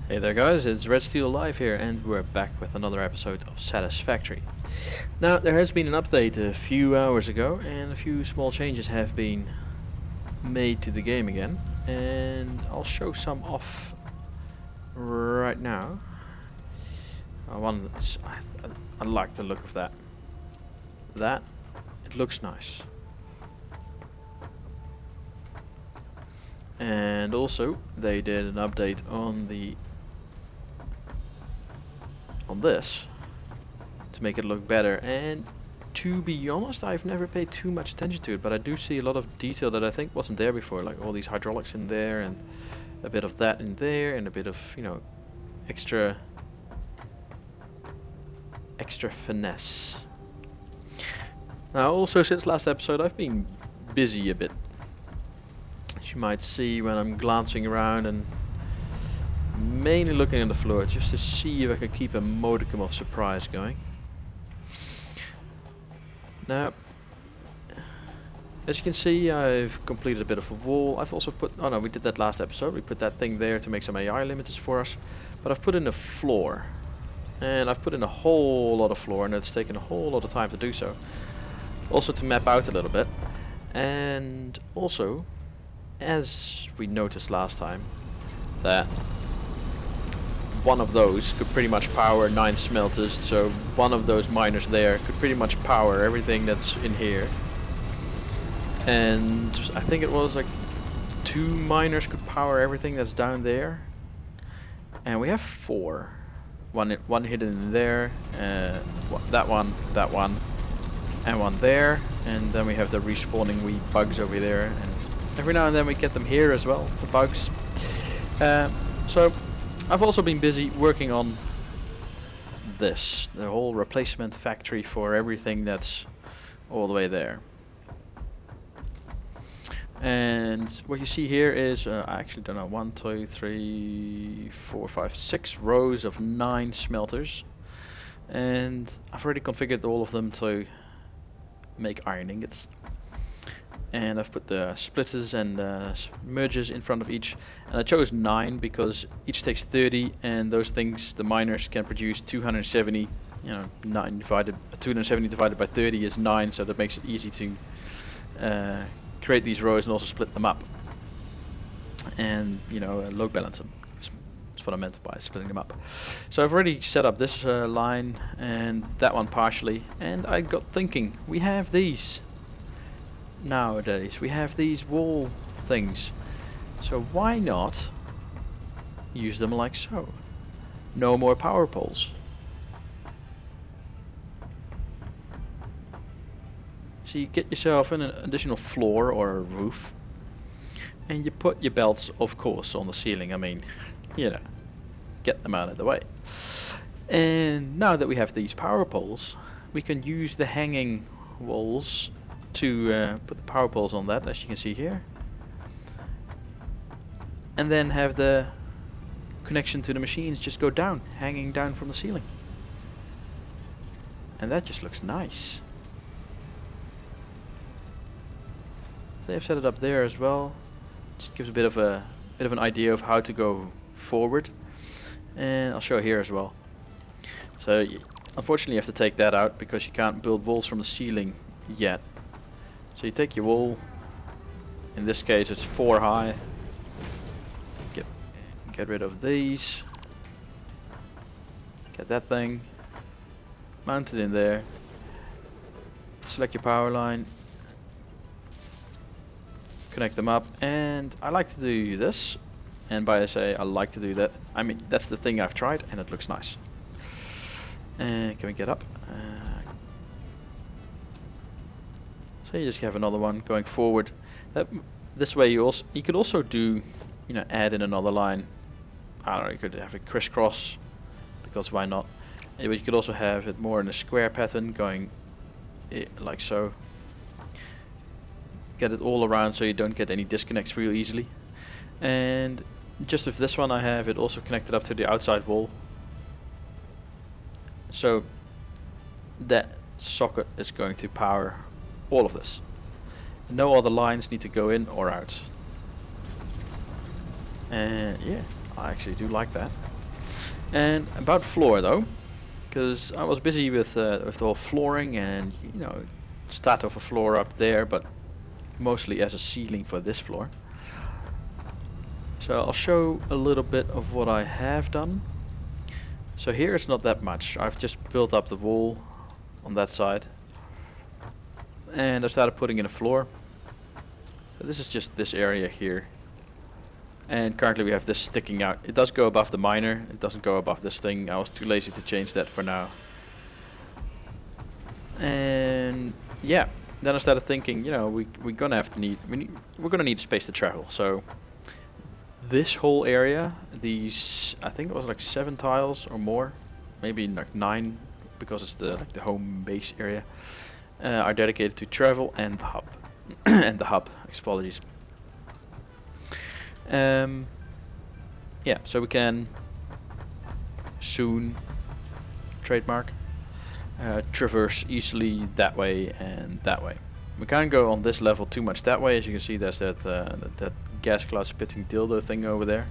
Hey there guys, it's Red Steel Live here, and we're back with another episode of Satisfactory. Now, there has been an update a few hours ago, and a few small changes have been made to the game again, and I'll show some off right now. I like the look of that. It looks nice. And also, they did an update on this to make it look better, and to be honest, I've never paid too much attention to it, but I do see a lot of detail that I think wasn't there before, like all these hydraulics in there, and a bit of that in there, and a bit of, you know, extra finesse. Now, also, since last episode, I've been busy a bit, as you might see when I'm glancing around and mainly looking at the floor, just to see if I can keep a modicum of surprise going. Now, as you can see, I've completed a bit of a wall. I've also put, oh no, we did that last episode, we put that thing there to make some AI limiters for us, but I've put in a floor, and I've put in a whole lot of floor, and it's taken a whole lot of time to do so. Also to map out a little bit, and also, as we noticed last time, that one of those could pretty much power 9 smelters, so one of those miners there could pretty much power everything that's in here. And I think it was like 2 miners could power everything that's down there. And we have 4. One hidden in there, that one, and one there. And then we have the respawning wee bugs over there. And every now and then we get them here as well, the bugs. So I've also been busy working on this, the whole replacement factory for everything that's all the way there. And what you see here is, I actually don't know, 1, 2, 3, 4, 5, 6 rows of 9 smelters. And I've already configured all of them to make iron ingots. And I've put the splitters and mergers in front of each, and I chose 9 because each takes 30, and those things, the miners can produce 270. You know, 270 divided by 30 is 9, so that makes it easy to create these rows and also split them up, and you know, load balance them. That's what I meant by splitting them up. So I've already set up this line and that one partially, and I got thinking, we have these. Nowadays we have these wall things, so why not use them like so? No more power poles. So you get yourself an additional floor or a roof, and you put your belts, of course, on the ceiling. I mean, you know, get them out of the way. And now that we have these power poles, we can use the hanging walls to put the power poles on that, as you can see here, and then have the connection to the machines just go down, hanging down from the ceiling, and that just looks nice. So I've set it up there as well. Just gives a bit of an idea of how to go forward, and I'll show here as well. So unfortunately you have to take that out because you can't build walls from the ceiling yet. So you take your wall, in this case it's 4 high, get rid of these, get that thing mounted in there, select your power line, connect them up, and I like to do this, and by I say I like to do that, I mean that's the thing I've tried and it looks nice. And can we get up? So you just have another one going forward. This way you could also do, you know, add in another line. I don't know, you could have a crisscross, because why not? But you could also have it more in a square pattern, going like so. Get it all around so you don't get any disconnects real easily. And just with this one I have it also connected up to the outside wall, so that socket is going to power all of this. No other lines need to go in or out. And yeah, I actually do like that. And about floor though, because I was busy with the whole flooring and, you know, start off a floor up there, but mostly as a ceiling for this floor. So I'll show a little bit of what I have done. So here it's not that much. I've just built up the wall on that side, and I started putting in a floor. So this is just this area here, and currently we have this sticking out. It does go above the miner, it doesn't go above this thing. I was too lazy to change that for now. And yeah, then I started thinking, you know, we're gonna need space to travel. So this whole area, these, I think it was like 7 tiles or more, maybe like 9, because it's the home base area, are dedicated to travel and the hub. And the hub, apologies. Yeah, so we can soon, trademark, traverse easily that way and that way. We can't go on this level too much that way. As you can see, there's that gas cloud spitting dildo thing over there.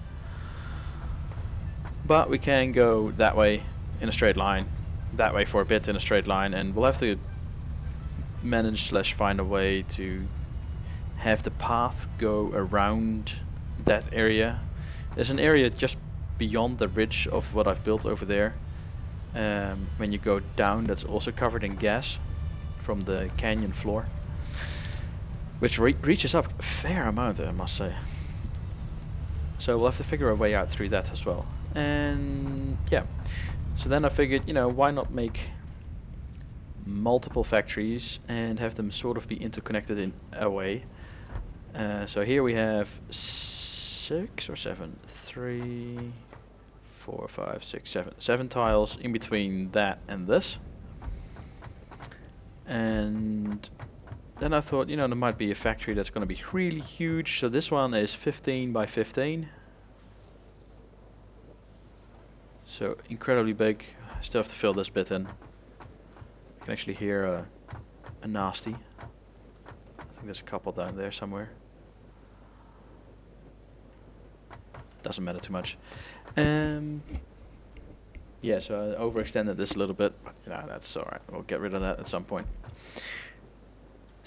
But we can go that way in a straight line, that way for a bit in a straight line, and we'll have to manage / find a way to have the path go around that area. There's an area just beyond the ridge of what I've built over there. When you go down, that's also covered in gas from the canyon floor, which reaches up a fair amount, I must say. So we'll have to figure a way out through that as well. And yeah, so then I figured, you know, why not make multiple factories and have them sort of be interconnected in a way. So here we have 6 or 7, 3, 4, 5, 6, 7 tiles in between that and this. And then I thought, you know, there might be a factory that's going to be really huge. So this one is 15 by 15. So incredibly big. Still have to fill this bit in. You can actually hear a nasty. I think there's a couple down there somewhere. Doesn't matter too much. Yeah, so I overextended this a little bit, but you know, that's alright. We'll get rid of that at some point.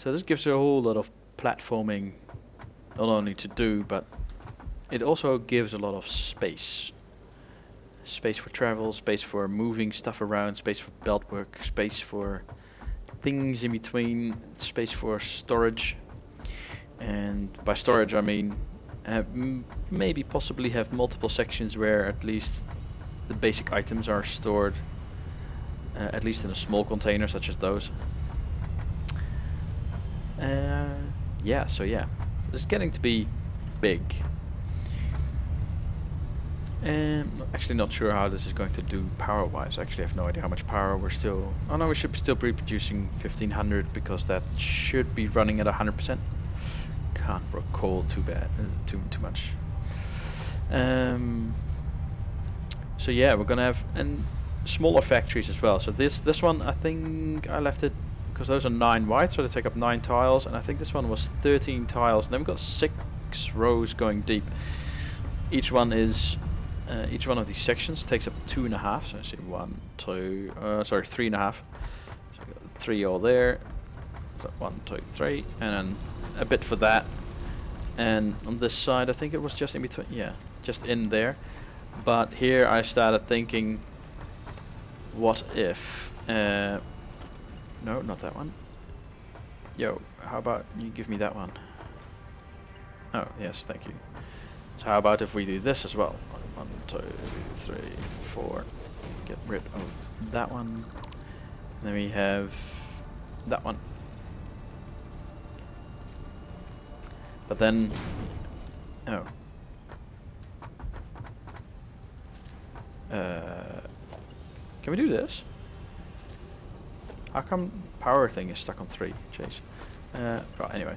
So this gives you a whole lot of platforming, not only to do, but it also gives a lot of space. Space for travel, space for moving stuff around, space for belt work, space for things in between, space for storage. And by storage I mean maybe possibly have multiple sections where at least the basic items are stored, at least in a small container such as those. Yeah, so yeah, it's getting to be big. And actually not sure how this is going to do power wise. I actually have no idea how much power we're still... Oh no, we should still be producing 1500 because that should be running at 100%. Can't recall too much. So yeah, we're gonna have smaller factories as well. So this one, I think I left it because those are 9 wide, so they take up 9 tiles, and I think this one was 13 tiles. And then we've got 6 rows going deep. Each one is each one of these sections takes up 2.5. So I see 1, 2, sorry, 3.5. So we've got 3 all there. So 1, 2, 3, and then a bit for that. And on this side, I think it was just in between. Yeah, just in there. But here I started thinking, what if? No, not that one. Yo, how about you give me that one? Oh, yes, thank you. So how about if we do this as well? 1, 2, 3, 4. Get rid of that one. And then we have that one. But then, oh. Can we do this? How come power thing is stuck on 3? Jeez. Right, anyway.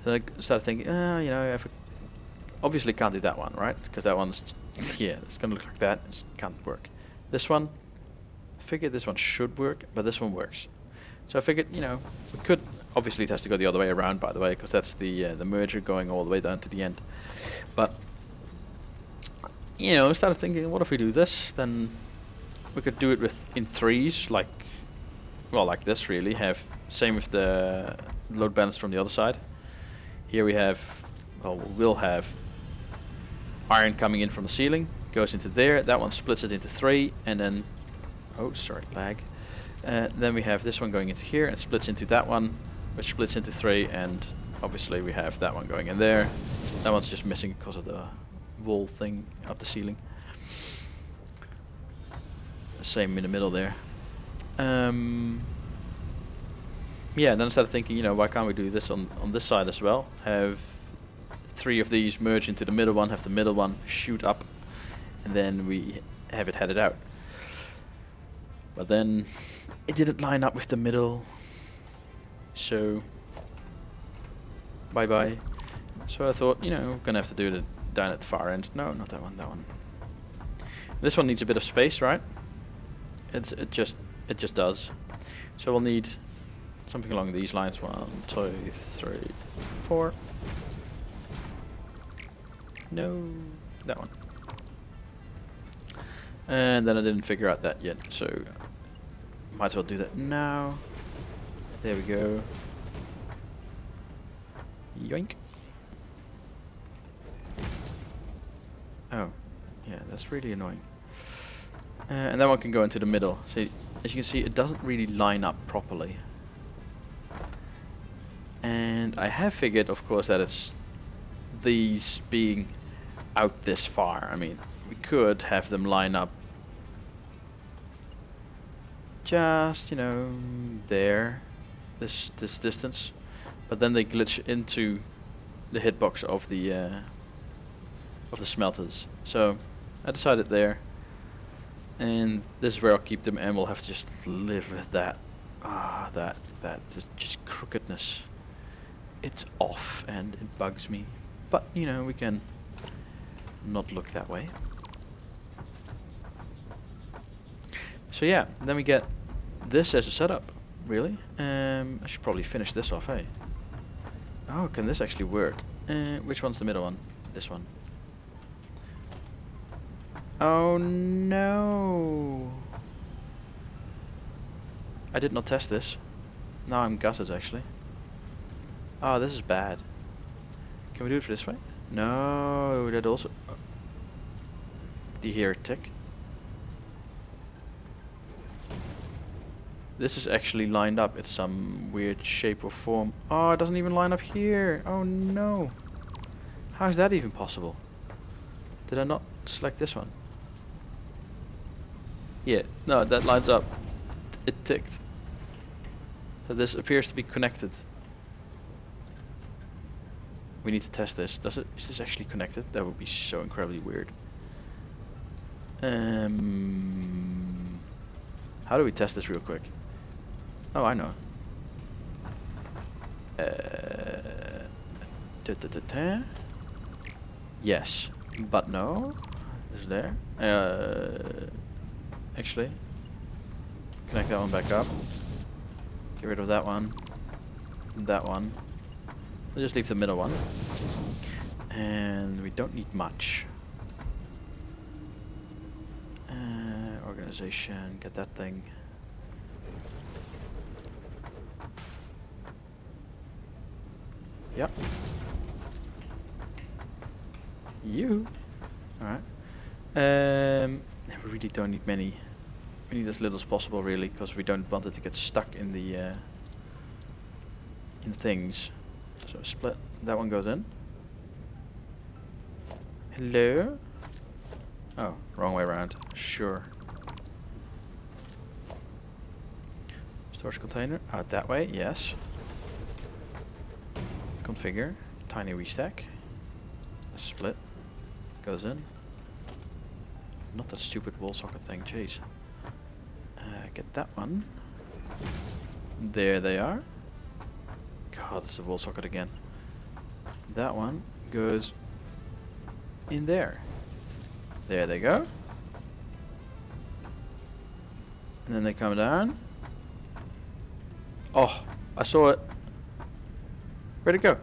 So I started thinking, you know, obviously can't do that one, right? Because that one's, yeah, it's going to look like that. It can't work. This one, I figured this one should work, but this one works. So I figured, you know, we could, obviously it has to go the other way around, by the way, because that's the merger going all the way down to the end. But you know, I started thinking, what if we do this? Then we could do it in threes, like, well, like this really. Have same with the load balance from the other side. Here we have, well, we'll have iron coming in from the ceiling, goes into there. That one splits it into 3, and then, oh, sorry, lag. Then we have this one going into here and splits into that one, which splits into 3, and obviously we have that one going in there. That one's just missing because of the wall thing up the ceiling. Same in the middle there. Yeah, and then I started thinking, you know, why can't we do this on this side as well? Have 3 of these merge into the middle one, have the middle one shoot up, and then we have it headed out. But then it didn't line up with the middle, so bye bye. So I thought, you know, I'm gonna have to do it down at the far end. No, not that one, that one. This one needs a bit of space, right? It just does. So we'll need something along these lines. 1, 2, 3, 4. No, that one. And then I didn't figure out that yet, so might as well do that now. There we go. Yoink. Oh, yeah, that's really annoying. And that one can go into the middle. So as you can see, it doesn't really line up properly. And I have figured, of course, that it's these being out this far. I mean, we could have them line up just, you know, there, this distance, but then they glitch into the hitbox of the smelters. So I decided there, and this is where I'll keep them, and we'll have to just live with that. That just crookedness. It's off, and it bugs me. But you know, we can not look that way. So yeah, then we get this as a setup. Really, I should probably finish this off, eh? Oh, can this actually work? Which one's the middle one? This one. Oh no! I did not test this. Now I'm gutted, actually. Oh, this is bad. Can we do it for this way? No, that also... Do you hear it tick? This is actually lined up in some weird shape or form. Oh, it doesn't even line up here. Oh no. How is that even possible? Did I not select this one? Yeah, no, that lines up. It ticked. So this appears to be connected. We need to test this. Is this actually connected? That would be so incredibly weird. How do we test this real quick? Oh, I know. Yes, but no. Is there? Actually, connect that one back up. Get rid of that one. That one. We'll just leave the middle one. And we don't need much. Organization, get that thing. Yep. You. Alright. We really don't need many. We need as little as possible, really, because we don't want it to get stuck in the in things. So split. That one goes in. Hello. Oh, wrong way around. Sure. Storage container. Out that way. Yes. Configure. Tiny restack. Split. Goes in. Not that stupid wall socket thing. Jeez. Get that one. There they are. God, it's the wall socket again. That one goes in there. There they go. And then they come down. Oh, I saw it. Where'd it go?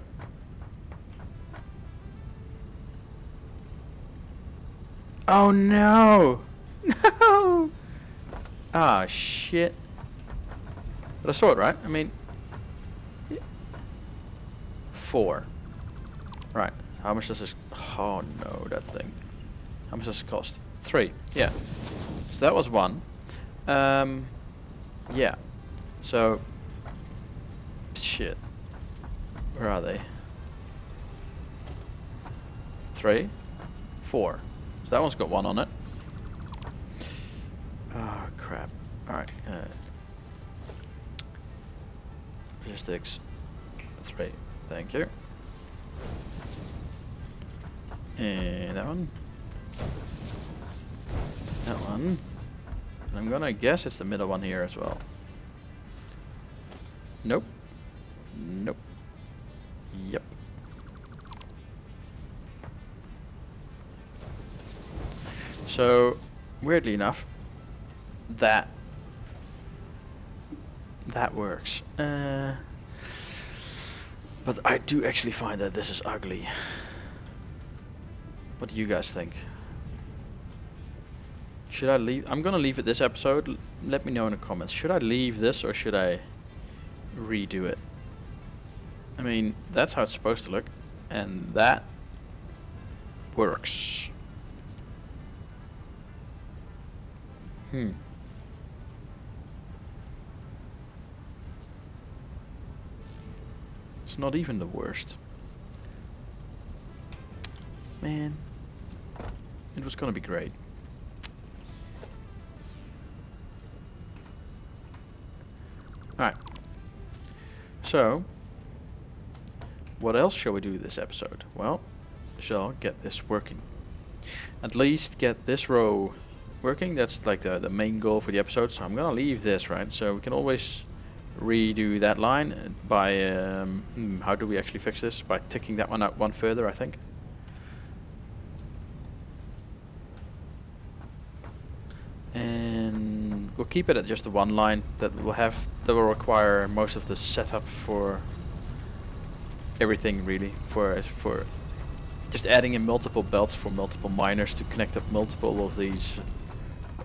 Oh no! No! Ah, shit. But I saw it, right? I mean... 4. Right. How much does this... Oh no, that thing. How much does it cost? 3. Yeah. So that was 1. Yeah. So... Shit. Where are they? 3. 4. So that one's got 1 on it. Oh crap. Alright. Logistics. 3. Thank you. And that one. That one. And I'm gonna guess it's the middle one here as well. Nope. Nope. Yep. So, weirdly enough, that works. But I do actually find that this is ugly. What do you guys think? Should I leave? I'm gonna leave it this episode. Let me know in the comments. Should I leave this or should I redo it? I mean, that's how it's supposed to look, and that works. It's not even the worst. Man, it was gonna be great. Alright. So, what else shall we do this episode? Well, shall get this working. At least get this row working. That's like the main goal for the episode. So I'm gonna leave this, right? So we can always redo that line by how do we actually fix this? By ticking that one out one further, I think. And we'll keep it at just the one line that will require most of the setup for everything, really, for just adding in multiple belts for multiple miners to connect up multiple of these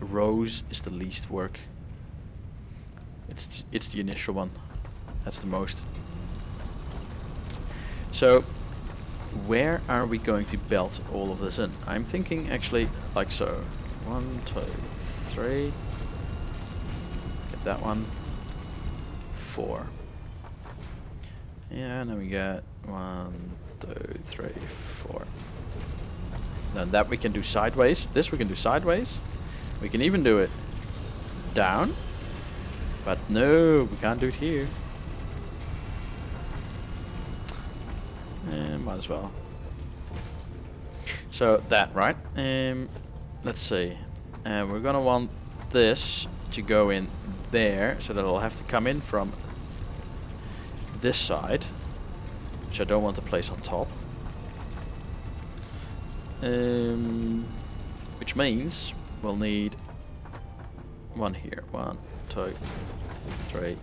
rows is the least work. It's the initial one. That's the most. So where are we going to belt all of this in? I'm thinking actually like so. 1, 2, 3. Get that one. 4. Yeah, and then we get 1, 2, 3, 4. Now that we can do sideways. This we can do sideways. We can even do it down. But no, we can't do it here. Might as well. So that, right? Let's see. We're gonna want this to go in there, so that it'll have to come in from this side, which I don't want to place on top. Which means we'll need one here. 1, 2, 3,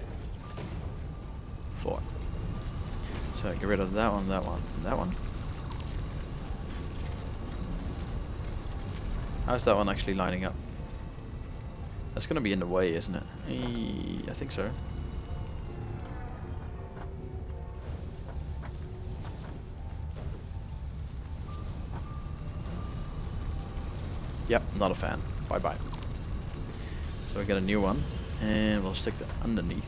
4. So get rid of that one, that one, and that one. How's that one actually lining up? That's going to be in the way, isn't it? I think so. Yep, not a fan. Bye bye. So we get a new one, and we'll stick that underneath.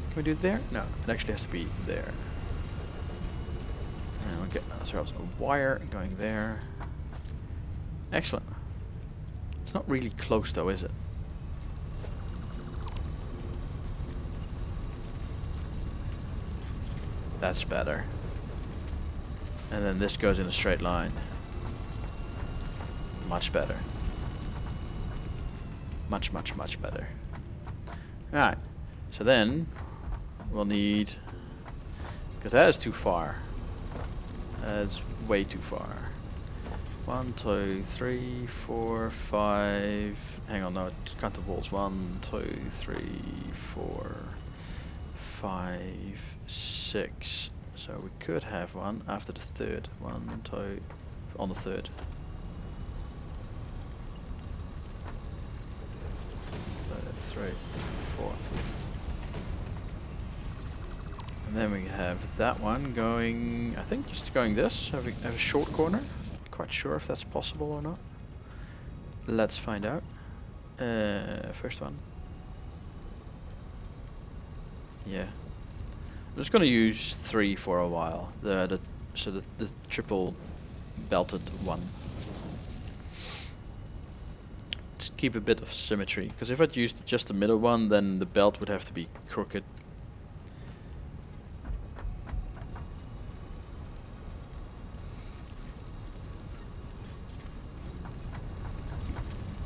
Can we do it there? No, it actually has to be there. And we'll get ourselves a wire going there. Excellent. It's not really close though, is it? That's better. And then this goes in a straight line. Much better. Much, much, much better. Alright. So then we'll need, because that is too far. That's way too far. 1, 2, 3, 4, 5. Hang on, no, count the walls. 1, 2, 3, 4, 5, 6. So we could have one after the third. 1, 2, on the third. 3, 4. And then we have that one going, I think just going this, have a short corner. Not quite sure if that's possible or not. Let's find out. First one. Yeah. I'm just gonna use 3 for a while. The triple belted one. To keep a bit of symmetry, because if I'd used just the middle one, then the belt would have to be crooked.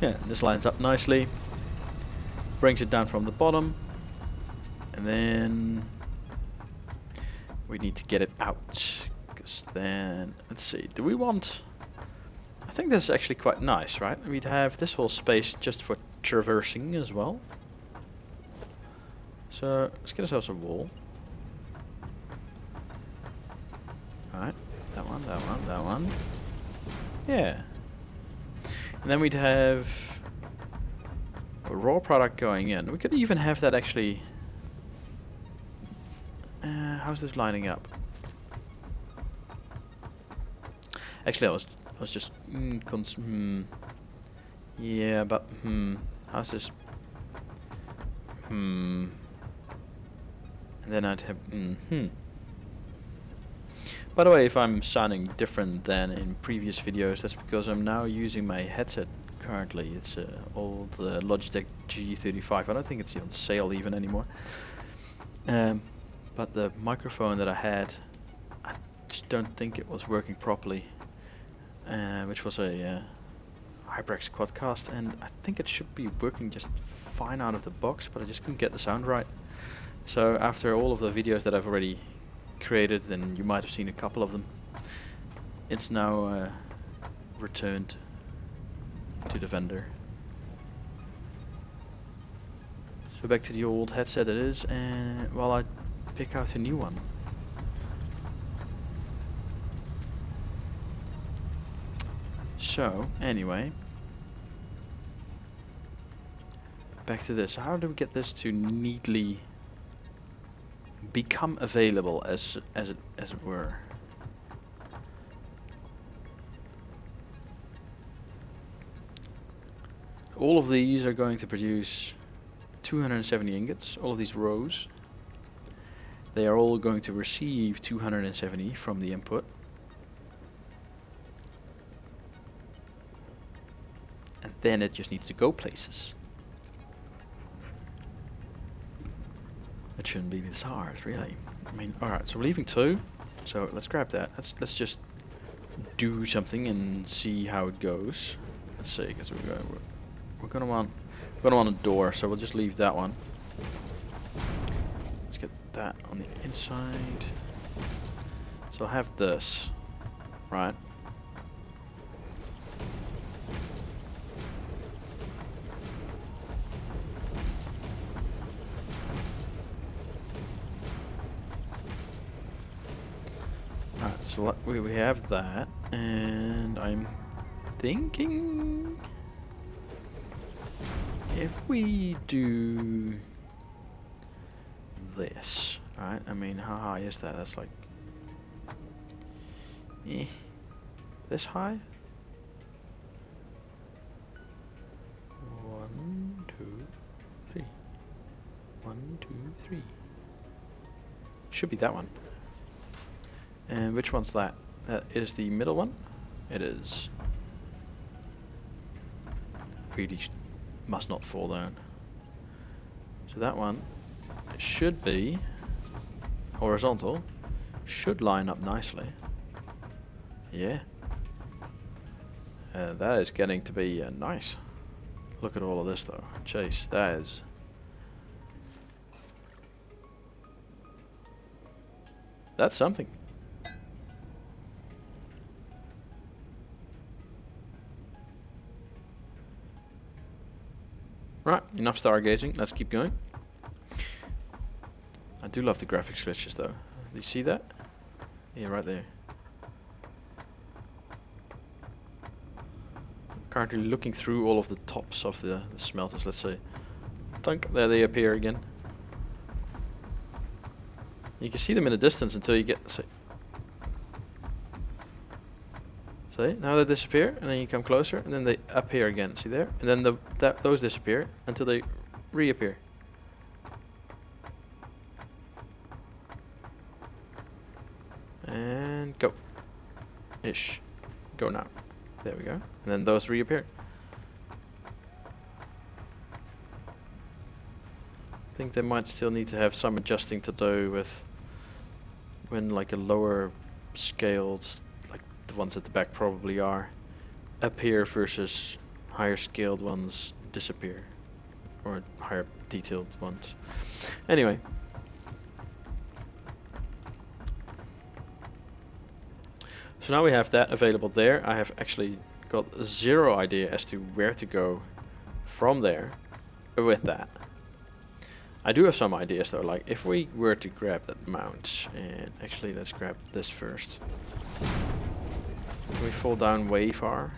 Yeah, this lines up nicely, brings it down from the bottom, and then we need to get it out, because then, let's see, do we want, I think this is actually quite nice, right? We'd have this whole space just for traversing as well. So, let's get ourselves a wall. Alright, that one, that one, that one. Yeah. And then we'd have a raw product going in. We could even have that actually. How's this lining up? Actually, I was just yeah, but how's this? And then I'd have By the way, if I'm sounding different than in previous videos, that's because I'm now using my headset currently. It's an old Logitech G35. I don't think it's on sale even anymore. But the microphone that I had, I just don't think it was working properly. Which was a HyperX Quadcast, and I think it should be working just fine out of the box, but I just couldn't get the sound right. So after all of the videos that I've already created, and you might have seen a couple of them, it's now returned to the vendor. So back to the old headset it is, and while I pick out a new one. So anyway, back to this. How do we get this to neatly become available, as it were? All of these are going to produce 270 ingots, all of these rows. They are all going to receive 270 from the input. And then it just needs to go places. It shouldn't be this hard, really. I mean, alright, so we're leaving 2. So let's grab that. Let's just do something and see how it goes. Let's see, because we're gonna want a door, so we'll just leave that one. Let's get that on the inside. So I'll have this, right? Alright, so we have that, and I'm thinking if we do this, right? I mean, how high is that? That's like this high? 1, 2, 3. 1, 2, 3. Should be that one. And which one's that? That is the middle one? It is. Really must not fall down. So that one should be horizontal. Should line up nicely. Yeah. That is getting to be nice. Look at all of this though. Chase, that is... That's something. Right, enough stargazing, let's keep going. I do love the graphics glitches though. Do you see that? Yeah, right there. Currently looking through all of the tops of the smelters, let's say. Thunk, there they appear again. You can see them in the distance until you get... See, now they disappear, and then you come closer, and then they appear again. See there? And then those disappear until they reappear. And go. Ish. Go now. There we go. And then those reappear. I think they might still need to have some adjusting to do with when like a lower scaled, like the ones at the back probably are, appear versus higher scaled ones disappear, or higher detailed ones. Anyway, so now we have that available there. I have actually got zero idea as to where to go from there with that. I do have some ideas though, like if we were to grab that mount, and actually let's grab this first. Can we fall down way far?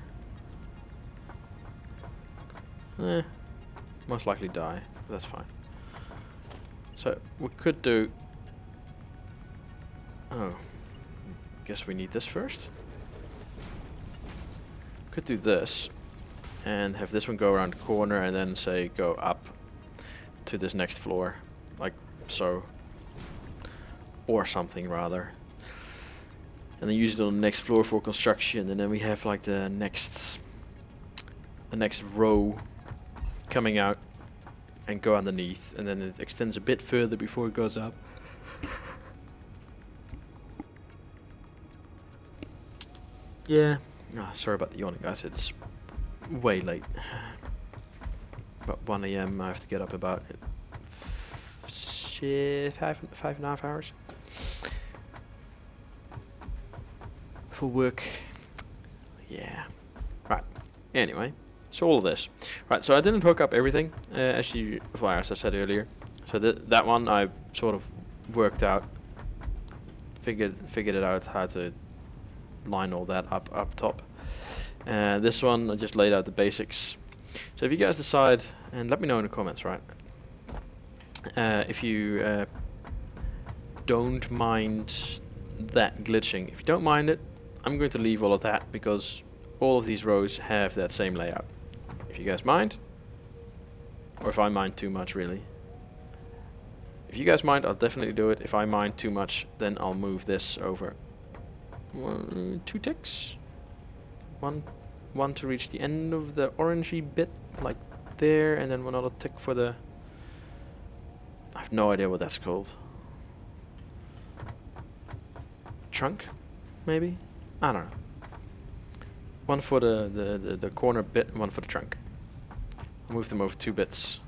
Most likely die, but that's fine. So we could do... Oh, guess we need this first. Could do this, and have this one go around the corner and then say go up to this next floor, like so, or something rather, and then use it on the next floor for construction, and then we have like the next row coming out and go underneath, and then it extends a bit further before it goes up. Yeah, sorry about the yawning guys, it's way late. About 1 AM, I have to get up about 5.5 hours for work. Yeah. Right. Anyway, so all of this. Right. So I didn't hook up everything as I said earlier. So that one I sort of worked out, figured it out how to line all that up top. This one I just laid out the basics. So if you guys decide, and let me know in the comments, right, if you don't mind that glitching. If you don't mind it, I'm going to leave all of that, because all of these rows have that same layout. If you guys mind, or if I mind too much, really. If you guys mind, I'll definitely do it. If I mind too much, then I'll move this over 2 ticks. One to reach the end of the orangey bit, like there, and then another tick for the... I have no idea what that's called. Trunk, maybe? I don't know. One for the corner bit, and one for the trunk. I'll move them over 2 bits.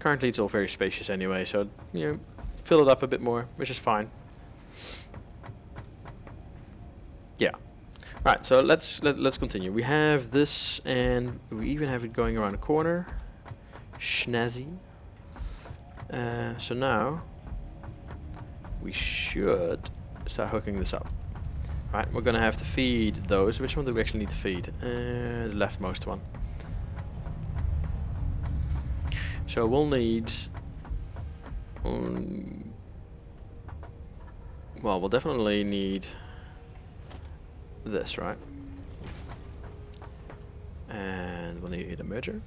Currently it's all very spacious anyway, so, you know, fill it up a bit more, which is fine. Yeah. Right, so let's continue. We have this, and we even have it going around the corner. Schnazzy. So now we should start hooking this up. Right, we're gonna have to feed those. Which one do we actually need to feed? The leftmost one. So we'll need... well, we'll definitely need this, right? And we'll need a merger.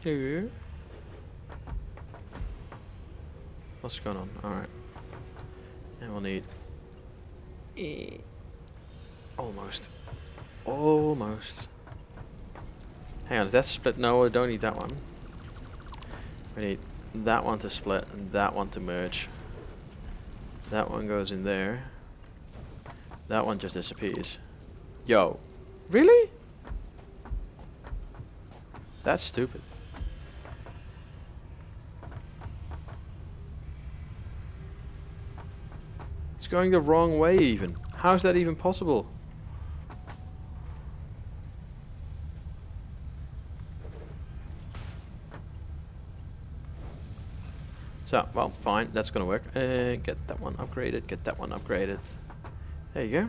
Here. What's going on? Alright. And we'll need... almost. Almost. Hang on, is that split? No, I don't need that one. We need that one to split and that one to merge. That one goes in there. That one just disappears. Yo. Really? That's stupid. It's going the wrong way even. How is that even possible? So, well, fine, that's gonna work. Get that one upgraded, get that one upgraded. There you go.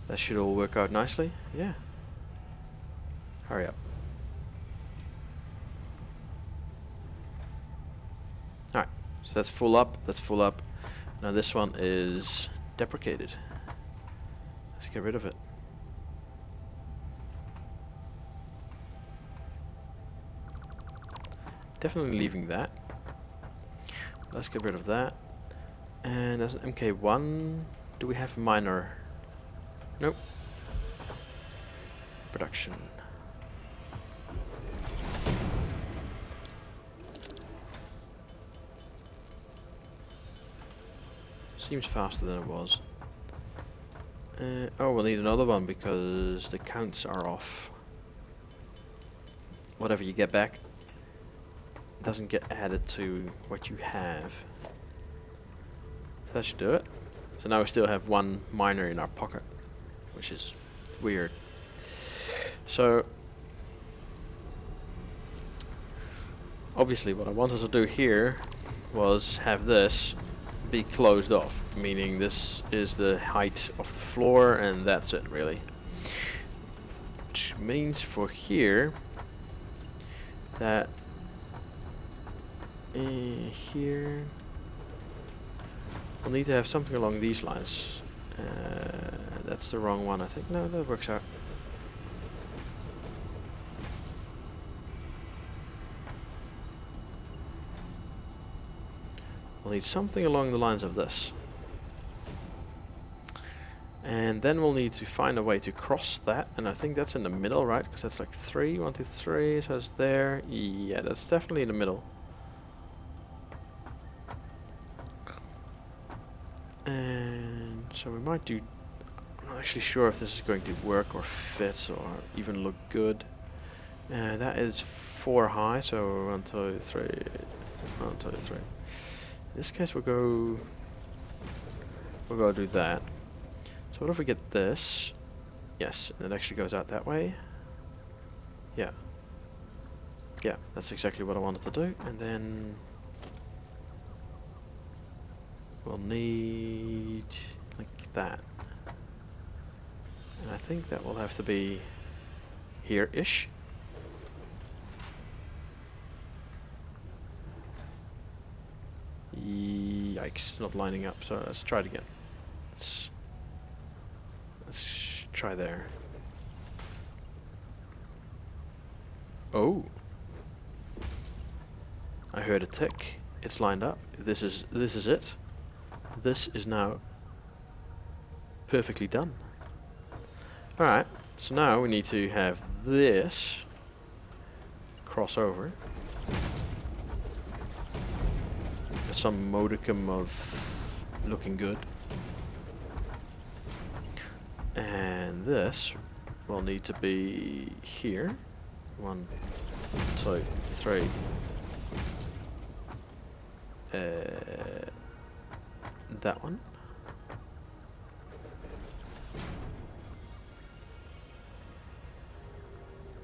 That should all work out nicely. Yeah. Hurry up. Alright, so that's full up, that's full up. Now this one is deprecated. Let's get rid of it. Definitely leaving that. Let's get rid of that. And as an MK1, do we have minor? Nope. Production. Seems faster than it was. Oh, we'll need another one because the counts are off. Whatever you get back doesn't get added to what you have. So that should do it. So now we still have one miner in our pocket, which is weird. So obviously what I wanted to do here was have this be closed off, meaning this is the height of the floor and that's it really. Which means for here that here we'll need to have something along these lines. That's the wrong one, I think. No, that works out. We'll need something along the lines of this. And then we'll need to find a way to cross that, and I think that's in the middle, right? Because that's like 3, 1, 2, 3, so it's there. Yeah, that's definitely in the middle. And so we might do... I'm not actually sure if this is going to work or fit or even look good. That is 4 high, so 1, 2, 3, 1, 2, 3. In this case we'll go do that. So what if we get this? Yes, and it actually goes out that way. Yeah. Yeah, that's exactly what I wanted to do. And then we'll need like that. And I think that will have to be here-ish. Yikes, not lining up, so let's try it again. Let's try there. Oh, I heard a tick. It's lined up. This is it. This is now perfectly done. Alright, so now we need to have this cross over. Some modicum of looking good. And this will need to be here. 1, 2, 3. That one.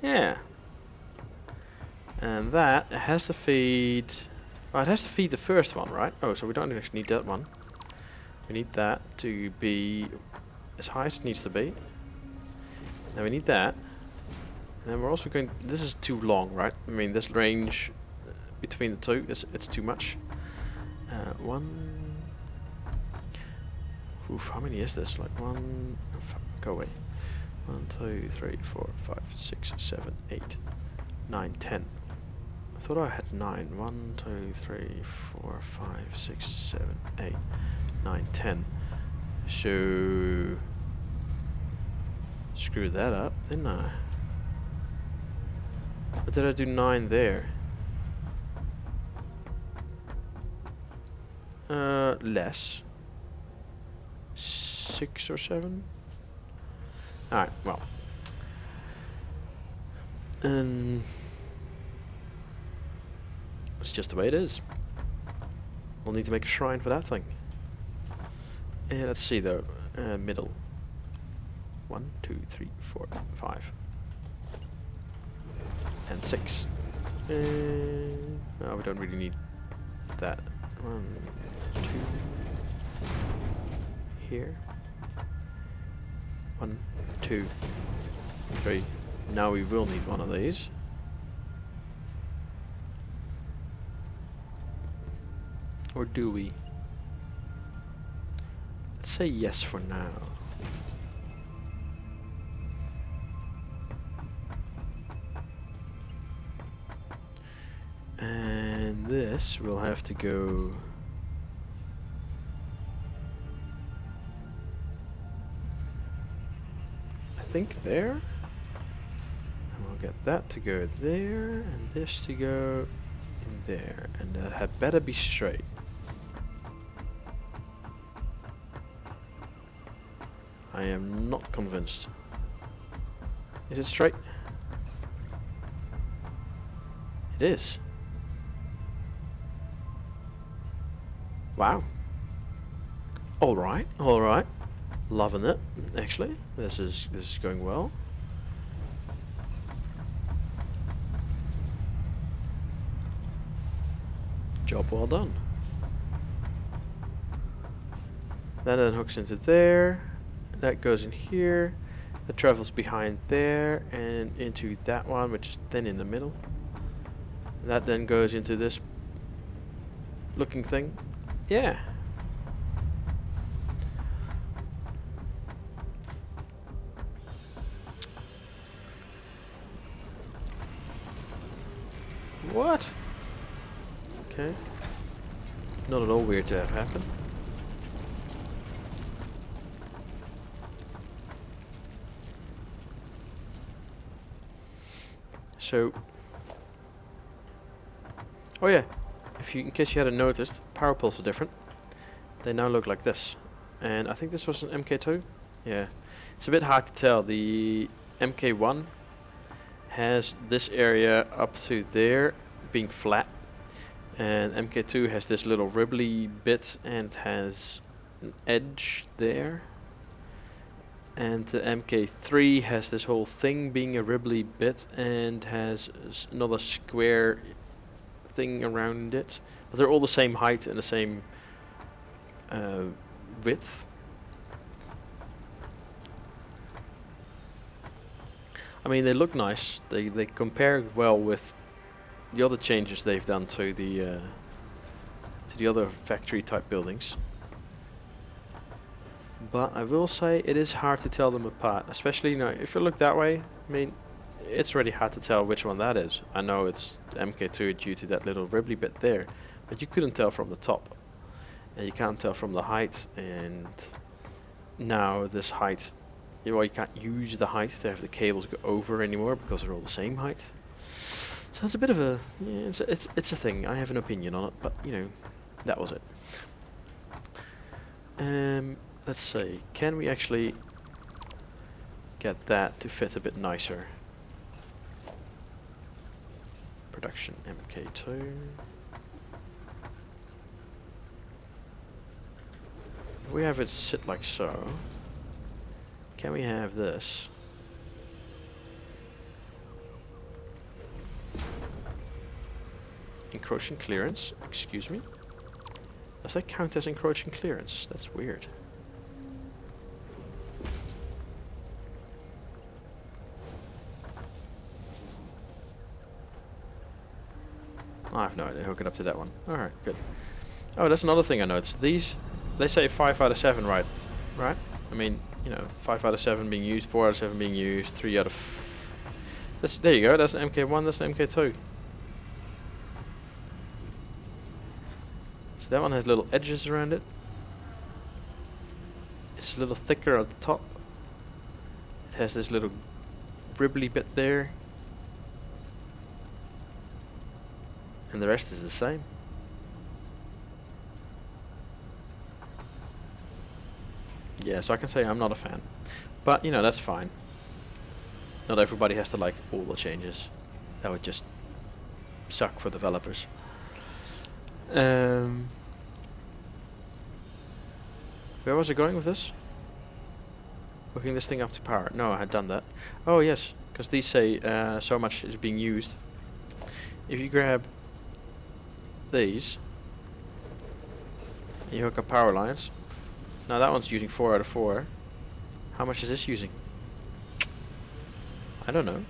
Yeah. And that has to feed... Oh, it has to feed the first one, right? Oh, so we don't actually need that one. We need that to be as high as it needs to be. Now we need that. And then we're also going... This is too long, right? I mean, this range between the two, it's too much. 1... Oof, how many is this? Like 1... Go away. 1, 2, 3, 4, 5, 6, 7, 8, 9, 10. I thought I had 9. 1, 2, 3, 4, 5, 6, 7, 8, 9, 10. So... Screw that up, didn't I? Or did I do 9 there? Less. 6 or 7? Alright, well. It's just the way it is. We'll need to make a shrine for that thing. And let's see though. Middle. 1, 2, 3, 4, 5. And 6. No, we don't really need that. 1, 2. Here. 1, 2, 3. Now we will need one of these. Or do we? Let's say yes for now. And this will have to go. I think there. And we'll get that to go there, and this to go in there, and that had better be straight. I am not convinced. Is it straight? It is. Wow. Alright, alright. Loving it, actually. This is going well. Job well done. That then hooks into there. That goes in here. That travels behind there and into that one, which is then in the middle. That then goes into this looking thing. Yeah. What? Okay. Not at all weird to have happen. So, oh yeah, in case you hadn't noticed, power poles are different. They now look like this, and I think this was an MK2. Yeah, it's a bit hard to tell. The MK1 has this area up to there being flat, and MK2 has this little ribbly bit and has an edge there. And the MK3 has this whole thing being a ribbly bit and has another square thing around it. But they're all the same height and the same width. I mean, they look nice. They compare well with the other changes they've done to the other factory type buildings. But I will say it is hard to tell them apart, especially if you look that way. I mean, it's really hard to tell which one that is. I know it's the MK2 due to that little ribbly bit there, but you couldn't tell from the top, and you can't tell from the height. And now this height, you can't use the height to have the cables go over anymore because they're all the same height. So it's a bit of a it's a thing. I have an opinion on it, but that was it. Let's see, can we actually get that to fit a bit nicer? Production MK2. If we have it sit like so, can we have this? Encroaching clearance, excuse me? Does that count as encroaching clearance? That's weird. I have no idea. Hook it up to that one. Alright, good. Oh, that's another thing I noticed. These, they say 5 out of 7, right? Right? I mean, 5 out of 7 being used, 4 out of 7 being used, 3 out of... there you go, that's an MK1, that's an MK2. So that one has little edges around it. It's a little thicker at the top. It has this little ribbly bit there. And the rest is the same. Yeah, so I can say I'm not a fan. But, that's fine. Not everybody has to like all the changes. That would just suck for developers. Where was I going with this? Hooking this thing up to power. No, I had done that. Oh yes, because these say so much is being used. If you grab these, you hook up power lines. Now that one's using 4 out of 4. How much is this using? I don't know.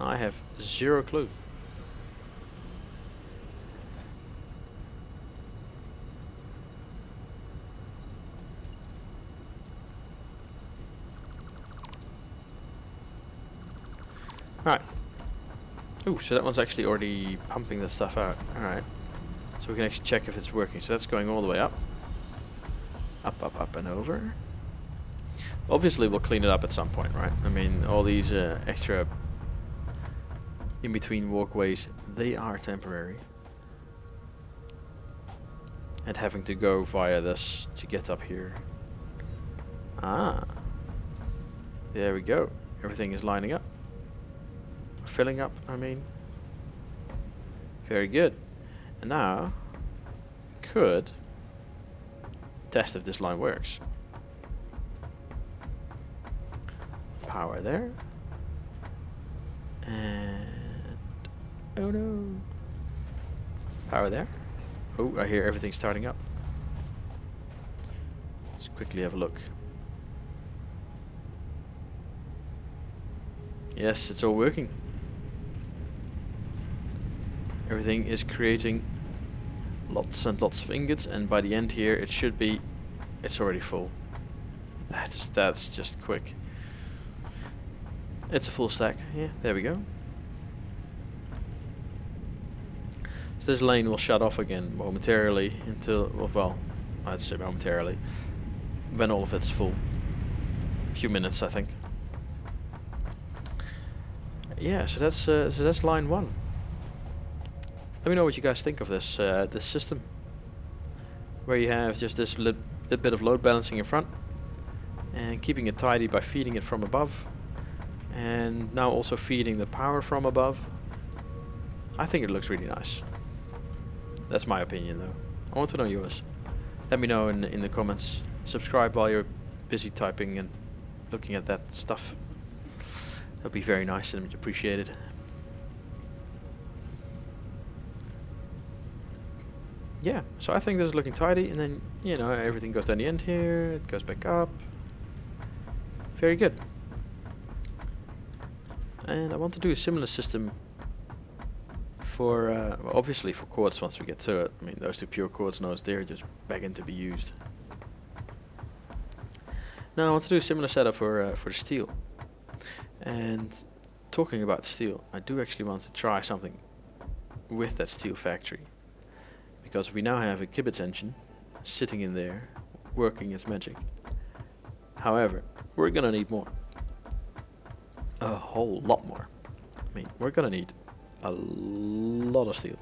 I have zero clue. Alright. Ooh, so that one's actually already pumping the stuff out. Alright. So we can actually check if it's working. So that's going all the way up. Up, up, up and over. Obviously we'll clean it up at some point, right? I mean, all these extra in-between walkways, they are temporary. And having to go via this to get up here. Ah. There we go. Everything is lining up. Filling up, I mean. Very good. And now, could test if this line works. Power there. And oh no. Power there. Oh, I hear everything starting up. Let's quickly have a look. Yes, it's all working. Everything is creating lots and lots of ingots, and by the end here it should be, it's already full. That's just quick. It's a full stack. Yeah, there we go. So this lane will shut off again momentarily until, well, I'd say momentarily, when all of it's full. A few minutes, I think. Yeah, so that's line 1. Let me know what you guys think of this this system, where you have just this little bit of load balancing in front, and keeping it tidy by feeding it from above, and now also feeding the power from above. I think it looks really nice. That's my opinion, though. I want to know yours. Let me know in the comments. Subscribe while you're busy typing and looking at that stuff. That'd be very nice and appreciated. Yeah, so I think this is looking tidy, and then, you know, everything goes down the end here, it goes back up. Very good. And I want to do a similar system for, well, obviously for quartz once we get to it. I mean, those two pure quartz nodes there just begging to be used. Now I want to do a similar setup for the steel. And talking about steel, I do actually want to try something with that steel factory. Because we now have a Gibbets engine sitting in there, working its magic. However, we're gonna need more. A whole lot more. I mean, we're gonna need a lot of steel.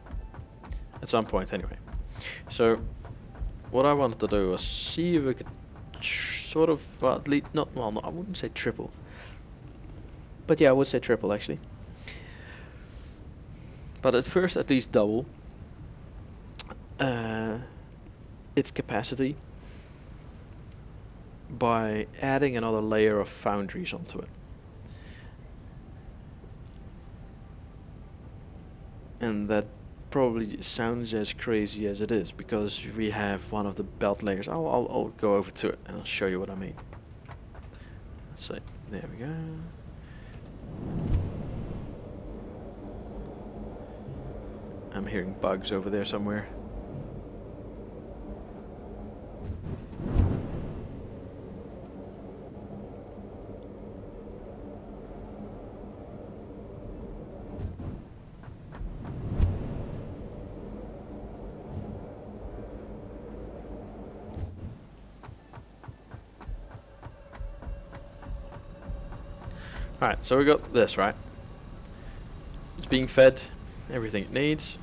At some point anyway. So, what I wanted to do was see if we could sort of, well, at least, not, well, no, I wouldn't say triple. But yeah, I would say triple actually. But at first at least double its capacity by adding another layer of foundries onto it. And that probably sounds as crazy as it is, because we have one of the belt layers. I'll go over to it and I'll show you what I mean. Let's see, there we go. I'm hearing bugs over there somewhere. Alright, so we got this, right? It's being fed everything it needs.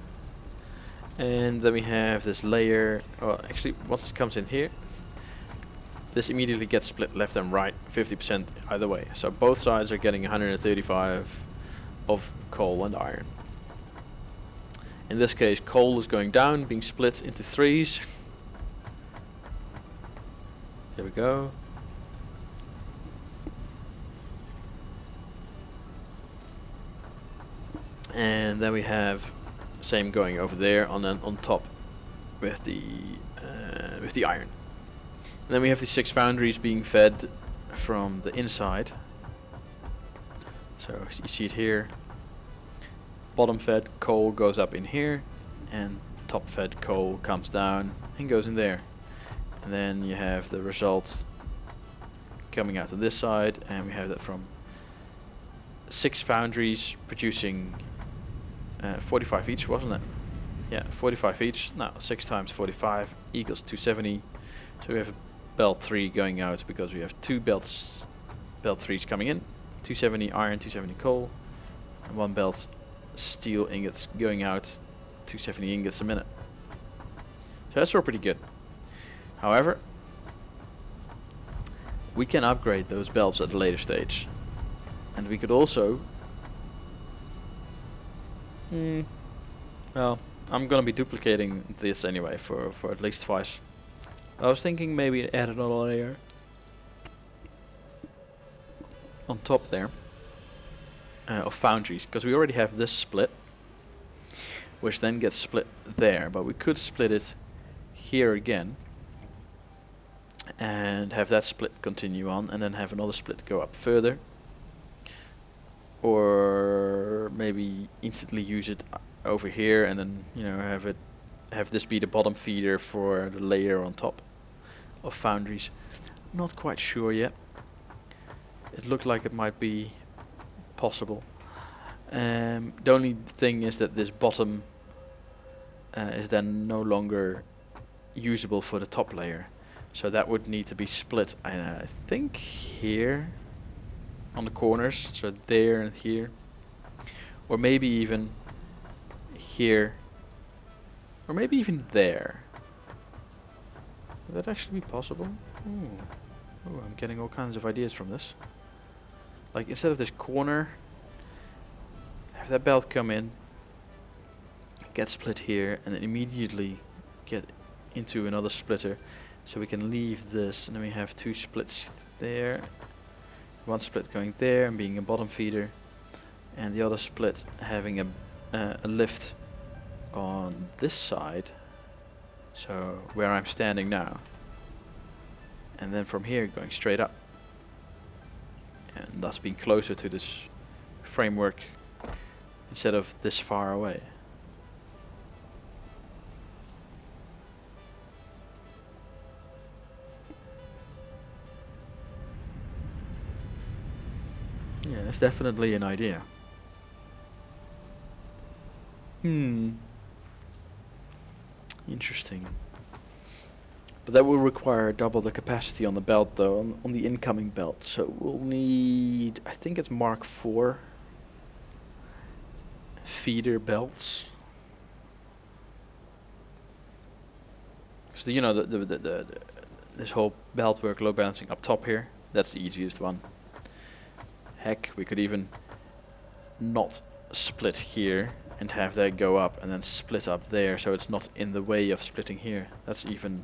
And then we have this layer, oh, actually once it comes in here, this immediately gets split left and right, 50% either way. So both sides are getting 135 of coal and iron. In this case, coal is going down, being split into threes. There we go. And then we have same going over there on top with the iron. And then we have the 6 foundries being fed from the inside. So you see it here. Bottom fed coal goes up in here, and top fed coal comes down and goes in there. And then you have the result coming out of this side, and we have that from 6 foundries producing 45 each, wasn't it? Yeah, 45 each. Now 6 times 45 equals 270. So we have a belt 3 going out because we have 2 belt 3s coming in, 270 iron, 270 coal, and 1 belt steel ingots going out, 270 ingots a minute. So that's all pretty good. However, we can upgrade those belts at a later stage, and we could also well, I'm gonna be duplicating this anyway for at least twice. I was thinking maybe add another layer on top there of foundries, because we already have this split, which then gets split there, but we could split it here again and have that split continue on, and then have another split go up further, or maybe instantly use it over here, and then, you know, have this be the bottom feeder for the layer on top of foundries. Not quite sure yet. It looked like it might be possible. The only thing is that this bottom is then no longer usable for the top layer, so that would need to be split, I think here on the corners, so there and here, or maybe even here, or maybe even there. Would that actually be possible? Ooh, I'm getting all kinds of ideas from this. Like, instead of this corner, have that belt come in, get split here, and then immediately get into another splitter, so we can leave this, and then we have 2 splits there, 1 split going there and being a bottom feeder, and the other split having a lift on this side, so where I'm standing now, and then from here going straight up, and thus being closer to this framework instead of this far away. Yeah, that's definitely an idea. Interesting. But that will require double the capacity on the belt, though, on the incoming belt. So we'll need, I think it's Mark IV feeder belts. So you know, this whole belt work load balancing up top here, that's the easiest one. Heck, we could even not split here and have that go up and then split up there, so it's not in the way of splitting here. That's even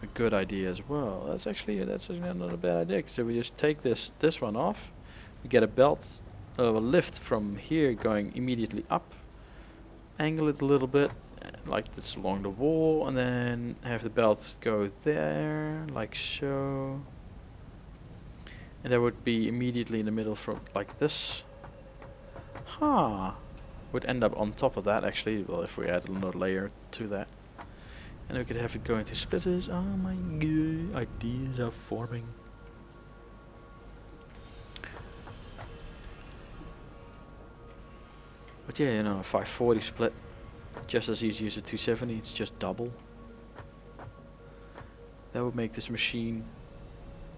a good idea as well. That's actually not a bad idea. So we just take this one off, we get a belt of a lift from here going immediately up, angle it a little bit like this along the wall, and then have the belt go there like so, and that would be immediately in the middle from like this. Would end up on top of that actually, well, if we add another layer to that. And we could have it go into splitters. Oh my god, ideas are forming. But yeah, you know, a 540 split, just as easy as a 270, it's just double. That would make this machine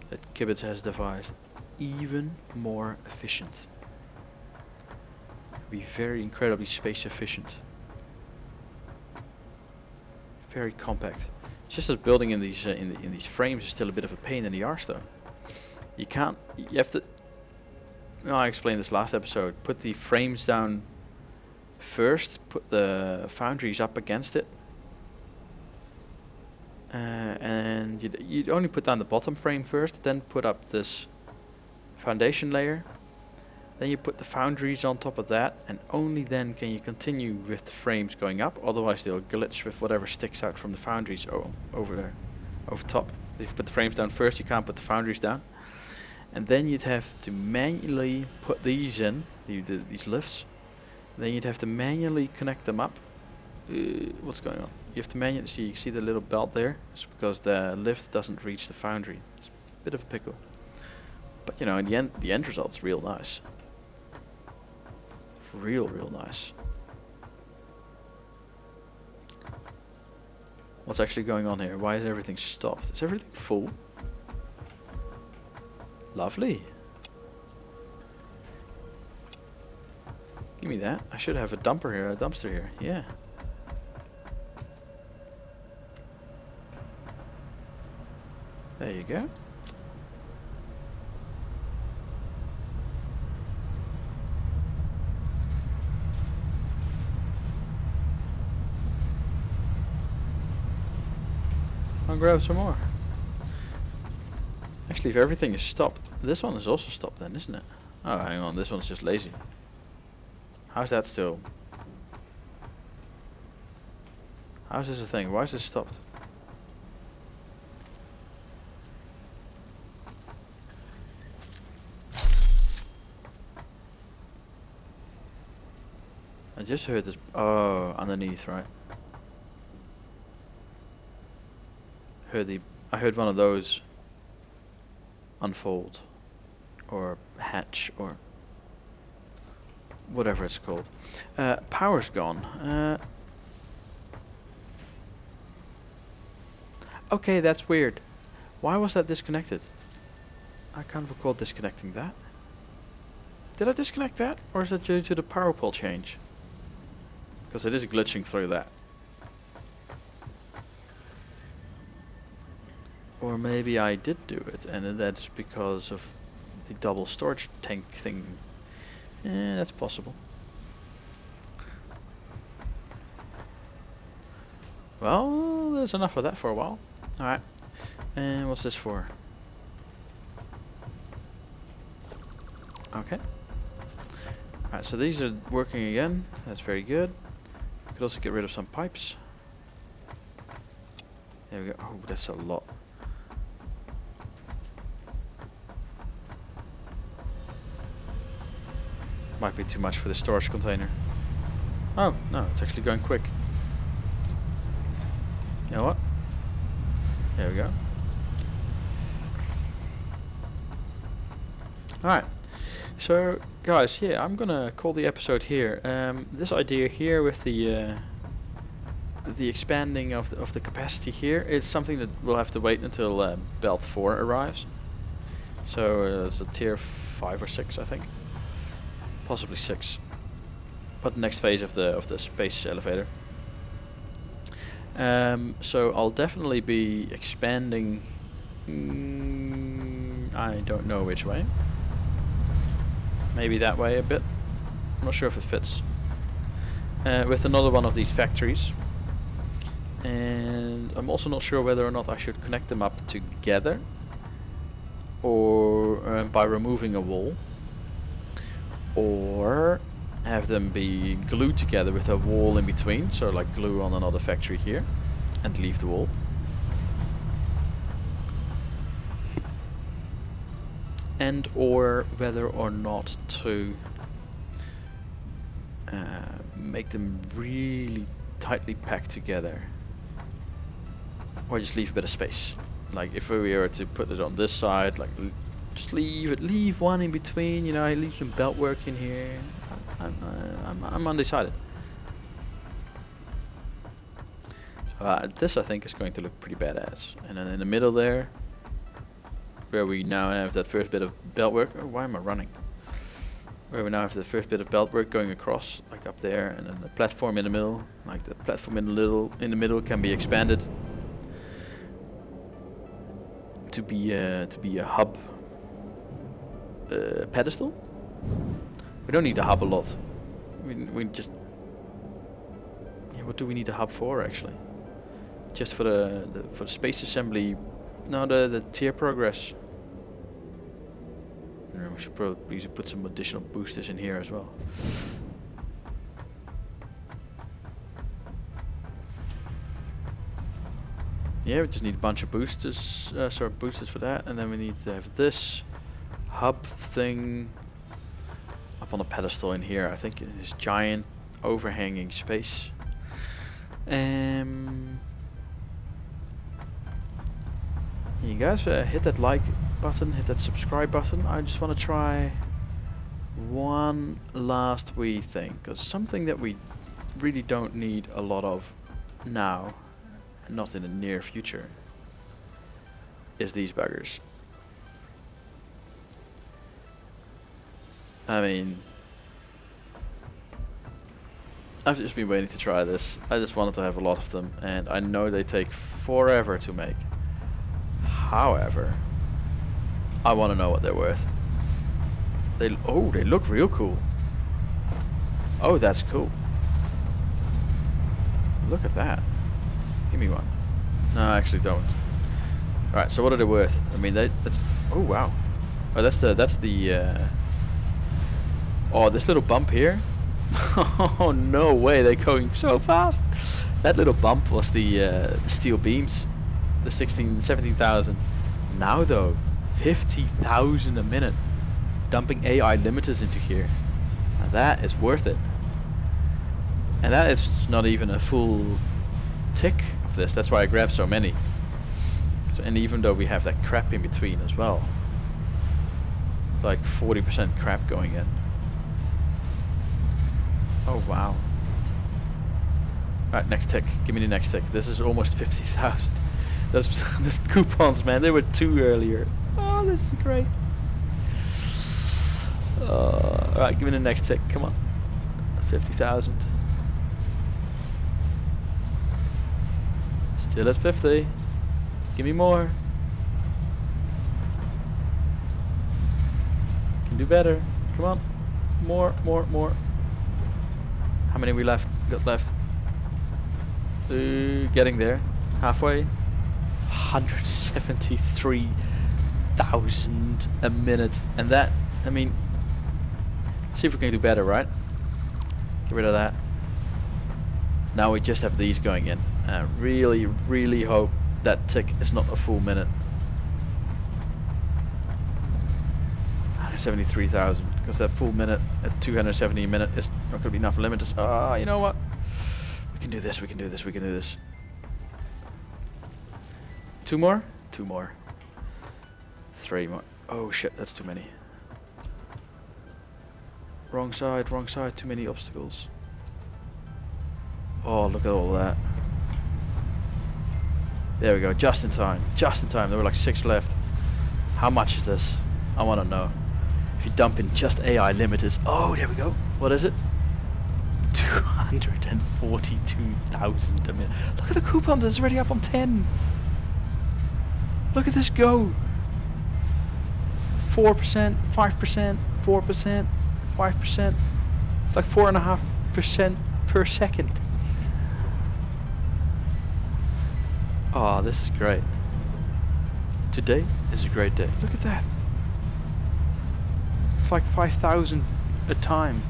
that Kibitz has devised even more efficient. Be very incredibly space efficient, very compact. It's just that building in these frames is still a bit of a pain in the arse, though. You have to. No, I explained this last episode. Put the frames down first. Put the foundries up against it, and you'd only put down the bottom frame first. Then put up this foundation layer. Then you put the foundries on top of that, and only then can you continue with the frames going up, otherwise they'll glitch with whatever sticks out from the foundries over over top. If you put the frames down first, you can't put the foundries down. And then you'd have to manually put these in, these lifts. Then you'd have to manually connect them up. What's going on? You have to manually, see, you see the little belt there? It's because the lift doesn't reach the foundry. It's a bit of a pickle. But you know, in the end result's real nice. Real nice. What's actually going on here? Why is everything stopped? Is everything full? Lovely. Give me that. I should have a dumpster here. Yeah. There you go. I'll grab some more. Actually, if everything is stopped, this one is also stopped then, isn't it? Oh, hang on, this one's just lazy. How's that still? How's this a thing? Why is this stopped? I just heard this. Oh, underneath, right? I heard one of those unfold, or hatch, or whatever it's called. Power's gone. Okay, that's weird. Why was that disconnected? I can't recall disconnecting that. Did I disconnect that, or is it due to the power pole change? Because it is glitching through that. Or maybe I did do it, and that's because of the double storage tank thing. That's possible. Well, there's enough of that for a while. Alright. And what's this for? Okay. Alright, so these are working again. That's very good. We could also get rid of some pipes. There we go. Oh, that's a lot. Might be too much for the storage container. Oh, no, it's actually going quick. You know what? There we go. Alright. So, guys, yeah, I'm gonna call the episode here. This idea here with the expanding of the capacity here is something that we'll have to wait until belt 4 arrives. So it's a tier 5 or 6, I think. Possibly 6. But the next phase of the space elevator. So I'll definitely be expanding. I don't know which way. Maybe that way a bit. I'm not sure if it fits. With another one of these factories. And I'm also not sure whether or not I should connect them up together, or by removing a wall, or have them be glued together with a wall in between, so like glue on another factory here and leave the wall. And or whether or not to make them really tightly packed together, or just leave a bit of space. Like if we were to put it on this side, like just leave one in between, you know, leave some belt work in here. I'm undecided. This I think is going to look pretty badass. And then in the middle there, where we now have that first bit of belt work. Oh, why am I running? Where we now have the first bit of belt work going across, like up there, and then the platform in the middle. Like the platform in the middle can be expanded to be a hub pedestal. We don't need a hub a lot. We just, yeah, what do we need a hub for actually? Just for the space assembly. No, the tier progress. We should probably put some additional boosters in here as well. Yeah, we just need a bunch of boosters, boosters for that, and then we need to have this hub thing up on a pedestal in here. I think in this giant overhanging space. You guys hit that like button, hit that subscribe button. I just want to try one last wee thing, because something that we really don't need a lot of now, and not in the near future, is these buggers. I mean, I've just been waiting to try this. I just wanted to have a lot of them, and I know they take forever to make. However, I want to know what they're worth. They look real cool. Oh, that's cool. Look at that. Give me one. No, I actually don't. Alright, so what are they worth? I mean, that's... Oh, wow. Oh, that's the... Oh, this little bump here? Oh, no way, they're going so fast! That little bump was the steel beams. The 17,000. Now, though, 50,000 a minute. Dumping AI limiters into here. Now that is worth it. And that is not even a full tick of this. That's why I grabbed so many. So, and even though we have that crap in between as well, like 40% crap going in. Oh wow. Alright, next tick. Give me the next tick. This is almost 50,000. Those coupons, man, they were 2 earlier. Oh, this is great. Alright, give me the next tick. Come on. 50,000. Still at 50. Give me more. Can do better. Come on. More. How many we got left? Getting there. Halfway. 173,000 a minute. And that, I mean, see if we can do better, right? Get rid of that. Now we just have these going in. Really, really hope that tick is not a full minute. 173,000, because that full minute at 270 a minute is not going to be enough limiters. You know what? We can do this. 2 more? 2 more. 3 more. Oh shit, that's too many. Wrong side, too many obstacles. Oh, look at all that. There we go, just in time. There were like 6 left. How much is this? I want to know. If you dump in just AI limiters. Oh, there we go. What is it? 242,000 a minute. Look at the coupons, it's already up on 10. Look at this go. 4%, 5%, 4%, 5%. It's like 4.5% per second. Oh, this is great. Today is a great day. Look at that. It's like 5,000 a time.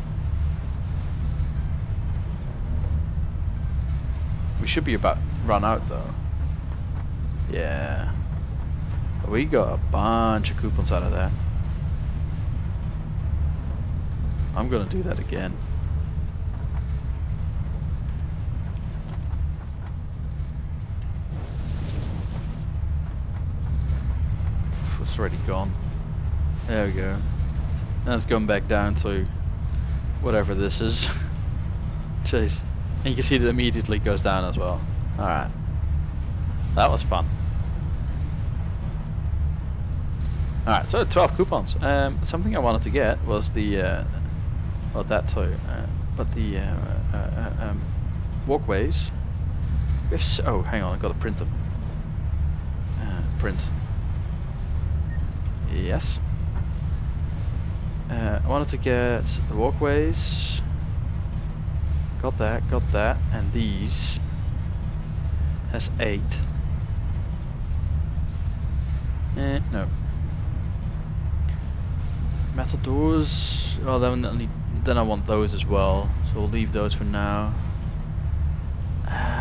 We should be about run out though. Yeah. We got a bunch of coupons out of that. I'm gonna do that again. It's already gone. There we go. Now it's gone back down to whatever this is. Jeez. And you can see that it immediately goes down as well. Alright. That was fun. Alright, so 12 coupons. Something I wanted to get was the well, that too, but the walkways. Oh, hang on, I've got to print them. Print. Yes. I wanted to get the walkways. Got that, and these has 8. No. Metal doors. Oh, then I want those as well. So we'll leave those for now.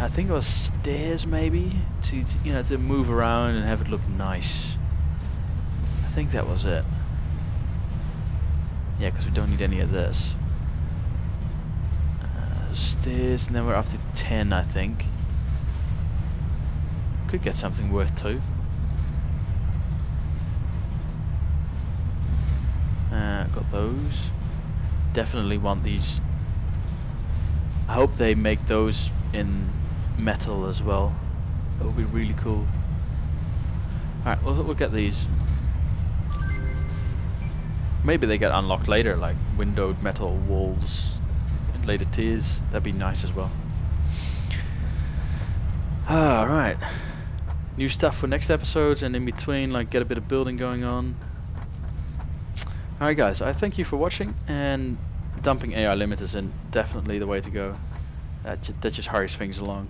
I think it was stairs maybe to you know, to move around and have it look nice. I think that was it. Yeah, because we don't need any of this. Stairs, and then we're up to 10, I think. Could get something worth 2. Got those. Definitely want these. I hope they make those in metal as well. That would be really cool. Alright, we'll get these. Maybe they get unlocked later, like windowed metal walls in later tiers. That'd be nice as well. Alright. New stuff for next episodes, and in between, like, get a bit of building going on. Alright guys, I thank you for watching, and dumping AI limiters in, definitely the way to go. That just hurries things along.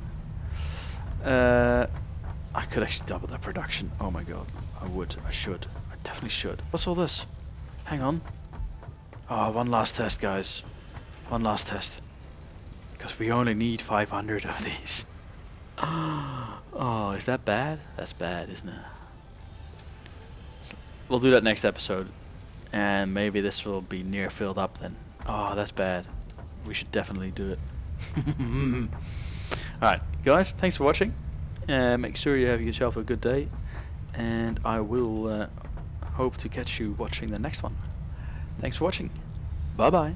I could actually double the production. Oh my god, I would, I should, I definitely should. What's all this? Hang on. Oh, one last test guys. One last test. Because we only need 500 of these. Oh, is that bad? That's bad, isn't it? So we'll do that next episode. And maybe this will be near filled up then. Oh, that's bad. We should definitely do it. Alright, guys, thanks for watching. Make sure you have yourself a good day. And I will hope to catch you watching the next one. Thanks for watching. Bye bye.